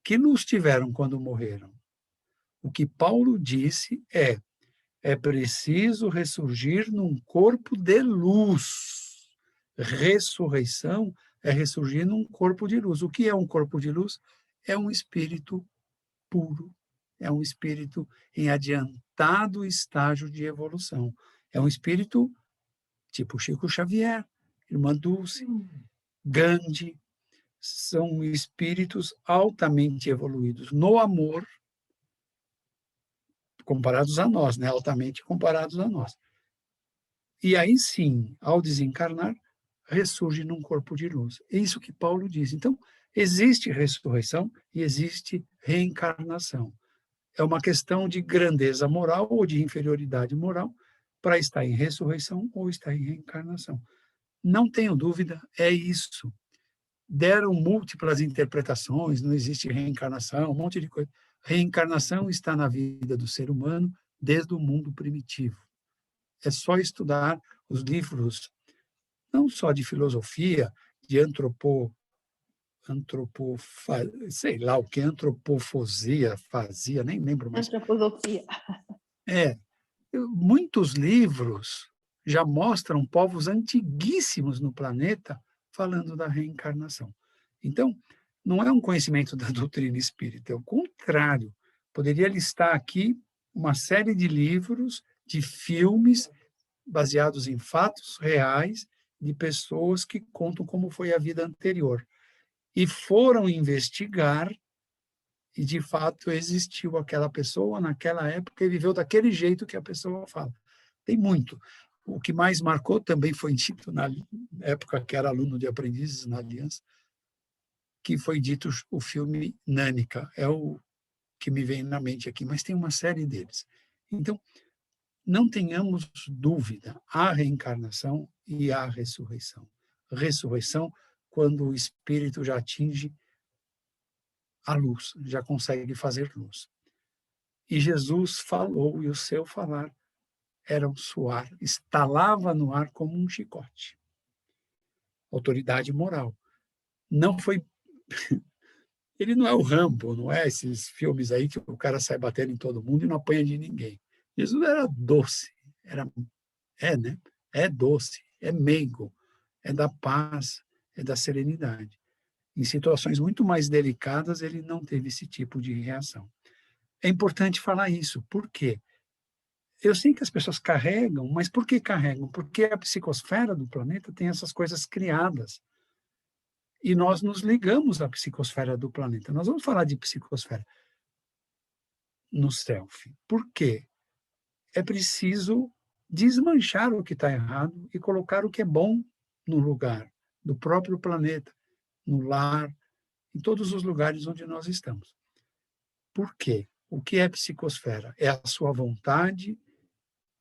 que nos tiveram quando morreram. O que Paulo disse é preciso ressurgir num corpo de luz. Ressurreição é ressurgir num corpo de luz. O que é um corpo de luz? É um espírito puro, é um espírito em adiantado estágio de evolução. É um espírito tipo Chico Xavier, Irmã Dulce, Gandhi, são espíritos altamente evoluídos no amor, comparados a nós, né? Altamente comparados a nós. E aí sim, ao desencarnar, ressurge num corpo de luz. É isso que Paulo diz. Então, existe ressurreição e existe reencarnação. É uma questão de grandeza moral ou de inferioridade moral para estar em ressurreição ou estar em reencarnação. Não tenho dúvida, é isso. Deram múltiplas interpretações, não existe reencarnação, um monte de coisa. Reencarnação está na vida do ser humano desde o mundo primitivo. É só estudar os livros, não só de filosofia, de sei lá o que, antropofosia, fazia, nem lembro mais. Antroposofia. Muitos livros já mostram povos antiguíssimos no planeta falando da reencarnação. Então, não é um conhecimento da doutrina espírita, é o contrário. Poderia listar aqui uma série de livros, de filmes baseados em fatos reais de pessoas que contam como foi a vida anterior. E foram investigar e, de fato, existiu aquela pessoa naquela época e viveu daquele jeito que a pessoa fala. Tem muito. O que mais marcou também foi dito na época que era aluno de aprendizes na Aliança, que foi dito o filme Nânica. É o que me vem na mente aqui, mas tem uma série deles. Então, não tenhamos dúvida, há reencarnação e há ressurreição. Ressurreição quando o espírito já atinge a luz, já consegue fazer luz. E Jesus falou, e o seu falar era um suar, estalava no ar como um chicote. Autoridade moral. Não foi... Ele não é o Rambo, não é esses filmes aí que o cara sai batendo em todo mundo e não apanha de ninguém. Jesus era doce, né? É doce, é meigo, é da paz, é da serenidade. Em situações muito mais delicadas, ele não teve esse tipo de reação. É importante falar isso. Por quê? Eu sei que as pessoas carregam, mas por que carregam? Porque a psicosfera do planeta tem essas coisas criadas. E nós nos ligamos à psicosfera do planeta. Nós vamos falar de psicosfera no selfie. Por quê? É preciso desmanchar o que está errado e colocar o que é bom no lugar do próprio planeta, no lar, em todos os lugares onde nós estamos. Por quê? O que é psicosfera? É a sua vontade,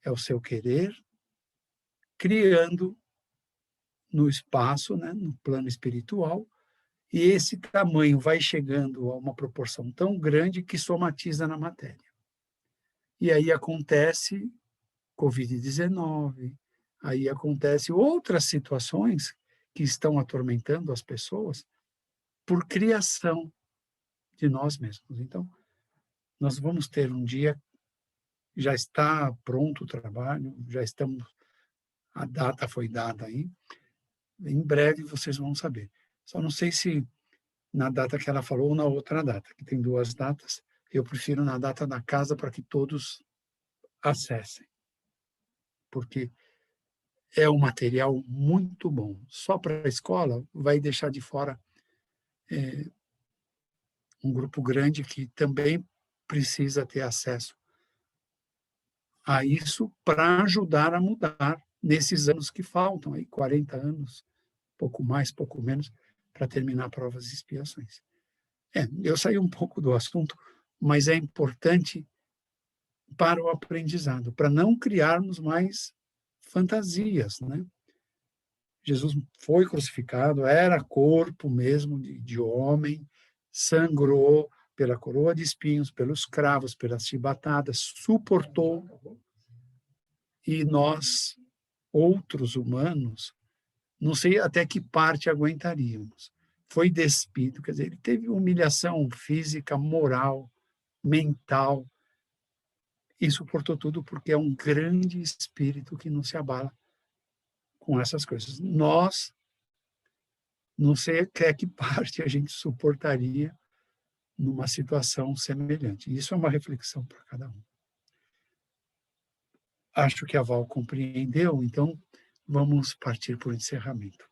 é o seu querer, criando no espaço, né, no plano espiritual, e esse tamanho vai chegando a uma proporção tão grande que somatiza na matéria. E aí acontece Covid-19, aí acontece outras situações que estão atormentando as pessoas por criação de nós mesmos. Então, nós vamos ter um dia, já está pronto o trabalho, já estamos, a data foi dada aí, em breve vocês vão saber. Só não sei se na data que ela falou ou na outra data, que tem duas datas. Eu prefiro na data da casa para que todos acessem, porque é um material muito bom. Só para a escola vai deixar de fora um grupo grande que também precisa ter acesso a isso para ajudar a mudar nesses anos que faltam, aí 40 anos, pouco mais, pouco menos, para terminar provas e expiações. Eu saí um pouco do assunto, mas é importante para o aprendizado, para não criarmos mais fantasias, né? Jesus foi crucificado, era corpo mesmo de homem, sangrou pela coroa de espinhos, pelos cravos, pelas chibatadas, suportou, e nós, outros humanos, não sei até que parte aguentaríamos. Foi despido, quer dizer, ele teve humilhação física, moral, mental, e suportou tudo porque é um grande espírito que não se abala com essas coisas. Nós, não sei até que parte a gente suportaria numa situação semelhante. Isso é uma reflexão para cada um. Acho que a Val compreendeu, então vamos partir para o encerramento.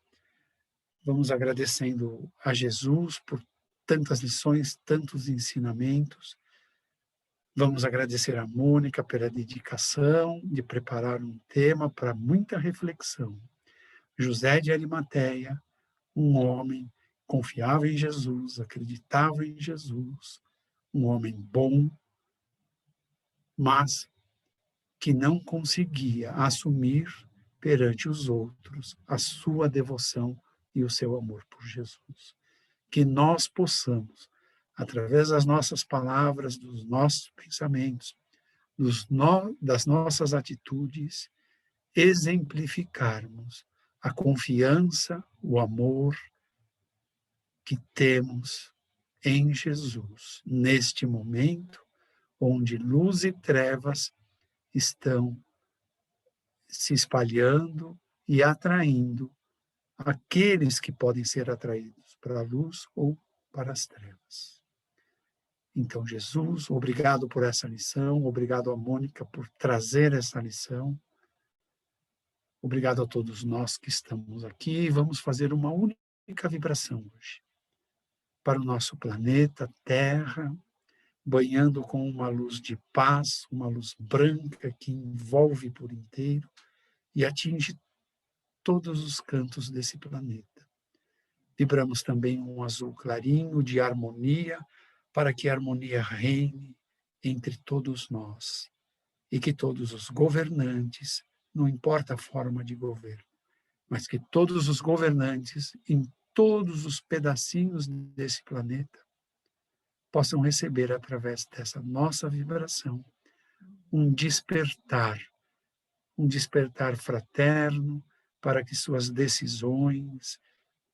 Vamos agradecendo a Jesus por tantas lições, tantos ensinamentos. Vamos agradecer a Mônica pela dedicação de preparar um tema para muita reflexão. José de Arimateia, um homem confiava em Jesus, acreditava em Jesus, um homem bom, mas que não conseguia assumir perante os outros a sua devoção e o seu amor por Jesus. Que nós possamos, através das nossas palavras, dos nossos pensamentos, das nossas atitudes, exemplificarmos a confiança, o amor que temos em Jesus, neste momento onde luz e trevas estão se espalhando e atraindo aqueles que podem ser atraídos para a luz ou para as trevas. Então, Jesus, obrigado por essa lição, obrigado a Mônica por trazer essa lição, obrigado a todos nós que estamos aqui. Vamos fazer uma única vibração hoje para o nosso planeta Terra, banhando com uma luz de paz, uma luz branca que envolve por inteiro e atinge todos os cantos desse planeta. Vibramos também um azul clarinho de harmonia, para que a harmonia reine entre todos nós e que todos os governantes, não importa a forma de governo, mas que todos os governantes em todos os pedacinhos desse planeta possam receber através dessa nossa vibração um despertar fraterno para que suas decisões,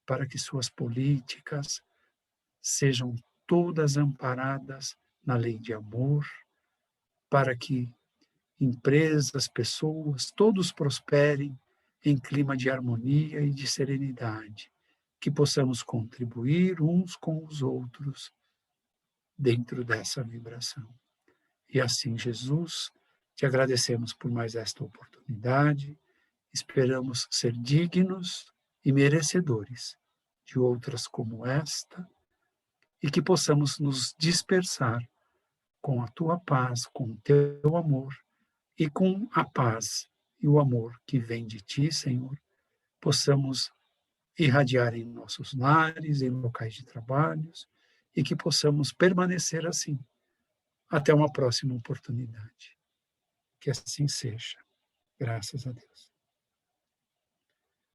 para que suas políticas sejam todas amparadas na lei de amor, para que empresas, pessoas, todos prosperem em clima de harmonia e de serenidade, que possamos contribuir uns com os outros dentro dessa vibração. E assim, Jesus, te agradecemos por mais esta oportunidade, esperamos ser dignos e merecedores de outras como esta, e que possamos nos dispersar com a tua paz, com o teu amor, e com a paz e o amor que vem de ti, Senhor, possamos irradiar em nossos lares, em locais de trabalhos, e que possamos permanecer assim até uma próxima oportunidade. Que assim seja. Graças a Deus.